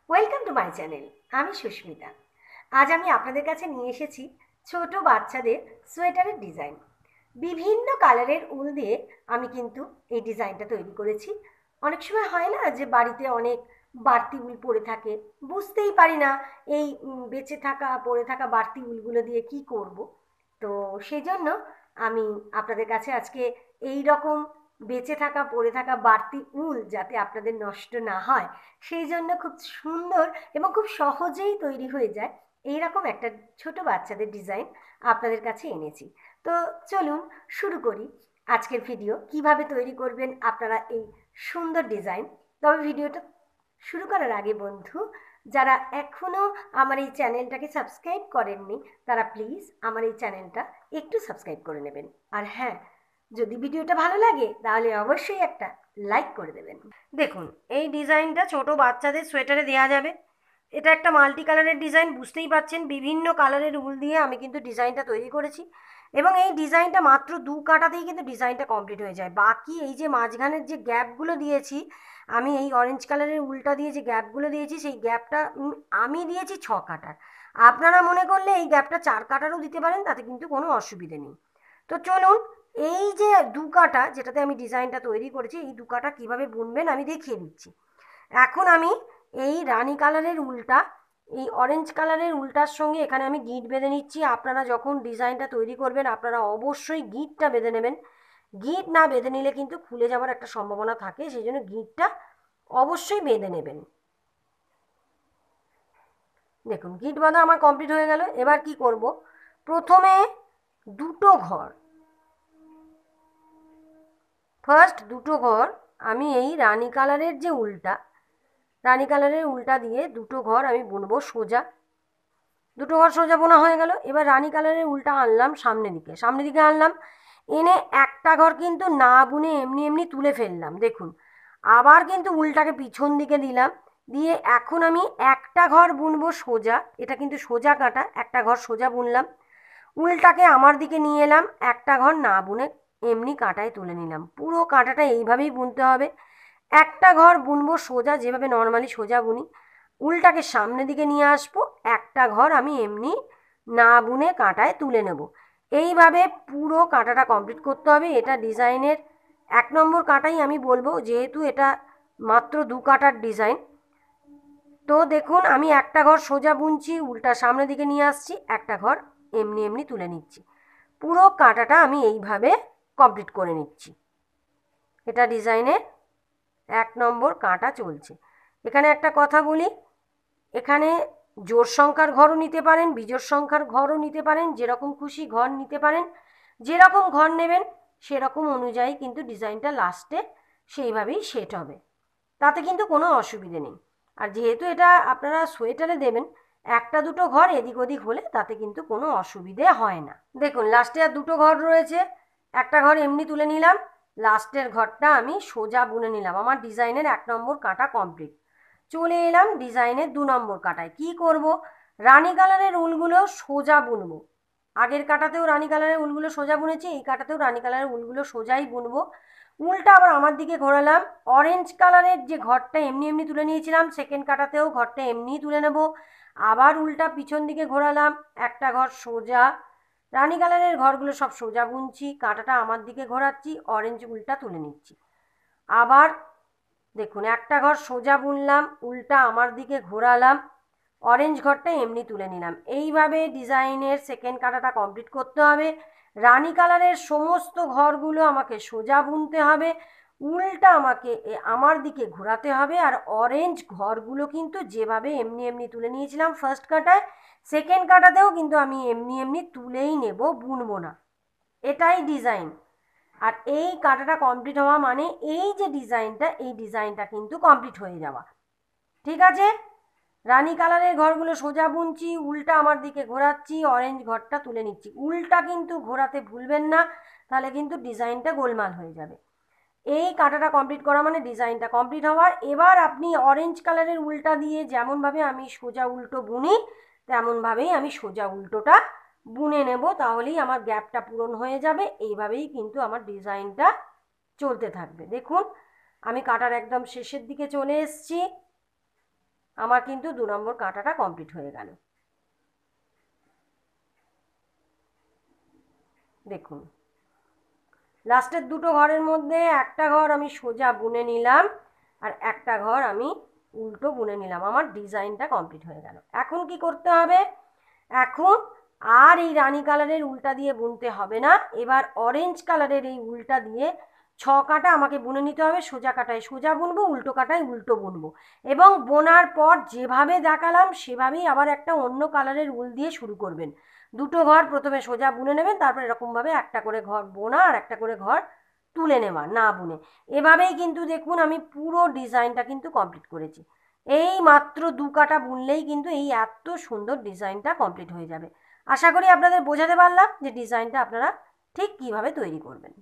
Welcome to my channel. আমি সুস্মিতা। আজ আমি আপনাদের কাছে নিয়ে এসেছি ছোট বাচ্চাদের সোয়েটারের ডিজাইন। বিভিন্ন কালারের উল দিয়ে আমি কিন্তু এই ডিজাইনটা তৈরি করেছি। অনেক সময় হয় না যে বাড়িতে অনেক বাড়তি উল পড়ে থাকে, বুঝতেই পারি না এই বেঁচে থাকা পড়ে থাকা বাড়তি উলগুলো দিয়ে কি করব। তো সেই জন্য আমি আপনাদের কাছে আজকে এই রকম বেঁচে থাকা পড়ে থাকা বাড়তি উল যাতে আপনাদের নষ্ট না হয় সেই জন্য খুব সুন্দর এবং খুব সহজেই তৈরি হয়ে যায় এইরকম একটা ছোট বাচ্চাদের ডিজাইন আপনাদের কাছে এনেছি। তো চলুন শুরু করি আজকের ভিডিও। কিভাবে তৈরি করবেন আপনারা এই সুন্দর ডিজাইন। তবে ভিডিওটা শুরু করার আগে বন্ধু, যারা এখনও আমার এই চ্যানেলটাকে সাবস্ক্রাইব করেননি তারা প্লিজ আমার এই চ্যানেলটা একটু সাবস্ক্রাইব করে নেবেন। আর হ্যাঁ, যদি ভিডিওটা ভালো লাগে তাহলে অবশ্যই একটা লাইক করে দেবেন। দেখুন, এই ডিজাইনটা ছোট বাচ্চাদের সোয়েটারে দেওয়া যাবে। এটা একটা মাল্টি কালারের ডিজাইন, বুঝতেই পারছেন বিভিন্ন কালারের উল দিয়ে আমি কিন্তু ডিজাইনটা তৈরি করেছি এবং এই ডিজাইনটা মাত্র 2 কাটাতেই কিন্তু ডিজাইনটা কমপ্লিট হয়ে যায়। বাকি এই যে মাঝখানের যে গ্যাপগুলো দিয়েছি, আমি এই অরেঞ্জ কালারের উলটা দিয়ে যে গ্যাপগুলো দিয়েছি সেই গ্যাপটা আমি দিয়েছি 6 কাটার। আপনারা মনে করলে এই গ্যাপটা 4 কাটারও দিতে পারেন, তাতে কিন্তু কোনো অসুবিধে নেই। তো চলুন, এই যে 2 কাটা যেটাতে আমি ডিজাইনটা তৈরি করেছি এই 2 কাটা কীভাবে বুনবেন আমি দেখিয়ে দিচ্ছি। এখন আমি এই রানি কালারের উলটা এই অরেঞ্জ কালারের উলটার সঙ্গে এখানে আমি গিঁট বেঁধে নিচ্ছি। আপনারা যখন ডিজাইনটা তৈরি করবেন আপনারা অবশ্যই গিঁটটা বেঁধে নেবেন। গিঁট না বেঁধে নিলে কিন্তু খুলে যাওয়ার একটা সম্ভাবনা থাকে, সেই জন্য গিঁটটা অবশ্যই বেঁধে নেবেন। দেখুন, গিঁট বাঁধা আমার কমপ্লিট হয়ে গেল। এবার কি করব, প্রথমে দুটো ঘর, ফার্স্ট দুটো ঘর আমি এই রানি কালারের যে উলটা, রানি কালারের উলটা দিয়ে দুটো ঘর আমি বুনবো সোজা। দুটো ঘর সোজা বোনা হয়ে গেল। এবার রানি কালারের উলটা আনলাম সামনের দিকে আনলাম, এনে একটা ঘর কিন্তু না বুনে এমনি এমনি তুলে ফেললাম। দেখুন, আবার কিন্তু উলটাকে পিছন দিকে দিলাম, দিয়ে এখন আমি একটা ঘর বুনবো সোজা। এটা কিন্তু সোজা কাটা, একটা ঘর সোজা বুনলাম। উলটাকে আমার দিকে নিয়ে এলাম, একটা ঘর না বুনে এমনি কাঁটায় তুলে নিলাম। পুরো কাঁটাটা এইভাবেই বুনতে হবে। একটা ঘর বুনবো সোজা, যেভাবে নর্মালি সোজা বুনি। উলটাকে সামনের দিকে নিয়ে আসবো, একটা ঘর আমি এমনি না বুনে কাঁটায় তুলে নেব। এইভাবে পুরো কাঁটাটা কমপ্লিট করতে হবে। এটা ডিজাইনের 1 নম্বর কাঁটাই আমি বলবো, যেহেতু এটা মাত্র 2 কাটার ডিজাইন। তো দেখুন, আমি একটা ঘর সোজা বুনছি, উল্টা সামনের দিকে নিয়ে আসছি, একটা ঘর এমনি এমনি তুলে নিচ্ছি। পুরো কাঁটাটা আমি এইভাবে কমপ্লিট করে নিচ্ছি। এটা ডিজাইনের 1 নম্বর কাঁটা চলছে। এখানে একটা কথা বলি, এখানে জোড় সংখ্যার ঘরও নিতে পারেন, বিজোড় সংখ্যার ঘরও নিতে পারেন, যেরকম খুশি ঘর নিতে পারেন। যেরকম ঘর নেবেন সেরকম অনুযায়ী কিন্তু ডিজাইনটা লাস্টে সেইভাবেই সেট হবে, তাতে কিন্তু কোনো অসুবিধে নেই। আর যেহেতু এটা আপনারা সোয়েটারে দেবেন, একটা দুটো ঘর এদিক ওদিক হলে তাতে কিন্তু কোনো অসুবিধে হয় না। দেখুন, লাস্টে আর দুটো ঘর রয়েছে, একটা ঘর এমনি তুলে নিলাম, লাস্টের ঘরটা আমি সোজা বুনে নিলাম। আমার ডিজাইনের 1 নম্বর কাটা কমপ্লিট। চলে এলাম ডিজাইনের 2 নম্বর কাটায়। কি করব, রানি কালারের উলগুলো সোজা বুনবো। আগের কাটাতেও রানি কালারের উলগুলো সোজা বুনেছি, এই কাটাতেও রানি কালারের উলগুলো সোজাই বুনবো। উলটা আবার আমার দিকে ঘোরালাম, অরেঞ্জ কালারের যে ঘরটা এমনি এমনি তুলে নিয়েছিলাম সেকেন্ড কাটাতেও ঘরটা এমনিই তুলে নেব। আবার উলটা পিছন দিকে ঘোরালাম, একটা ঘর সোজা। রানি কালারের ঘরগুলো সব সোজা বুনছি, কাঁটাটা আমার দিকে ঘোরাচ্ছি, অরেঞ্জ উলটা তুলে নিচ্ছি। আবার দেখুন, একটা ঘর সোজা বুনলাম, উলটা আমার দিকে ঘোরালাম, অরেঞ্জ ঘরটা এমনি তুলে নিলাম। এইভাবে ডিজাইনের সেকেন্ড কাটাটা কমপ্লিট করতে হবে। রানি কালারের সমস্ত ঘরগুলো আমাকে সোজা বুনতে হবে, উলটা আমাকে আমার দিকে ঘোরাতে হবে। আর অরেঞ্জ ঘরগুলো কিন্তু যেভাবে এমনি এমনি তুলে নিয়েছিলাম ফার্স্ট কাটায়, সেকেন্ড কাটাতেও কিন্তু আমি এমনি এমনি তুলেই নেব, বুনবো না। এটাই ডিজাইন। আর এই কাটাটা কমপ্লিট হওয়া মানে এই যে ডিজাইনটা, এই ডিজাইনটা কিন্তু কমপ্লিট হয়ে যাওয়া। ঠিক আছে, রানি কালারের ঘরগুলো সোজা বুনছি, উলটা আমার দিকে ঘোরাচ্ছি, অরেঞ্জ ঘরটা তুলে নিচ্ছি। উলটা কিন্তু ঘোরাতে ভুলবেন না, তাহলে কিন্তু ডিজাইনটা গোলমাল হয়ে যাবে। এই কাটাটা কমপ্লিট করা মানে ডিজাইনটা কমপ্লিট হওয়া। এবার আপনি অরেঞ্জ কালারের উলটা দিয়ে যেমনভাবে আমি সোজা উল্টো বুনি তেমনভাবেই আমি সোজা উল্টোটা বুনে নেব, তাহলেই আমার গ্যাপটা পূরণ হয়ে যাবে। এইভাবেই কিন্তু আমার ডিজাইনটা চলতে থাকবে। দেখুন, আমি কাটার একদম শেষের দিকে চলে এসেছি। আমার কিন্তু 2 নম্বর কাঁটাটা কমপ্লিট হয়ে গেল। দেখুন লাস্টের দুটো ঘরের মধ্যে একটা ঘর আমি সোজা বুনে নিলাম আর একটা ঘর আমি উল্টো বুনে নিলাম, আমার ডিজাইনটা কমপ্লিট হয়ে গেল। এখন কি করতে হবে, এখন আর এই রানী কালারের উল্টা দিয়ে বুনতে হবে না, এবার অরেঞ্জ কালারের এই উল্টা দিয়ে 6 কাটা আমাকে বুনে নিতে হবে। সোজা কাটায় সোজা বুনবো, উল্টো কাটায় উল্টো বুনবো, এবং বোনার পর যেভাবে দেখালাম সেভাবেই আবার একটা অন্য কালারের উল দিয়ে শুরু করবেন। দুটো ঘর প্রথমে সোজা বুনে নেবেন, তারপর এরকমভাবে একটা করে ঘর বোনা আর একটা করে ঘর তুলে নেওয়া না বুনে। এভাবেই কিন্তু দেখুন আমি পুরো ডিজাইনটা কিন্তু কমপ্লিট করেছি। এই মাত্র 2 কাটা বুনলেই কিন্তু এই এত সুন্দর ডিজাইনটা কমপ্লিট হয়ে যাবে। আশা করি আপনাদের বোঝাতে পারলাম যে ডিজাইনটা আপনারা ঠিক কীভাবে তৈরি করবেন।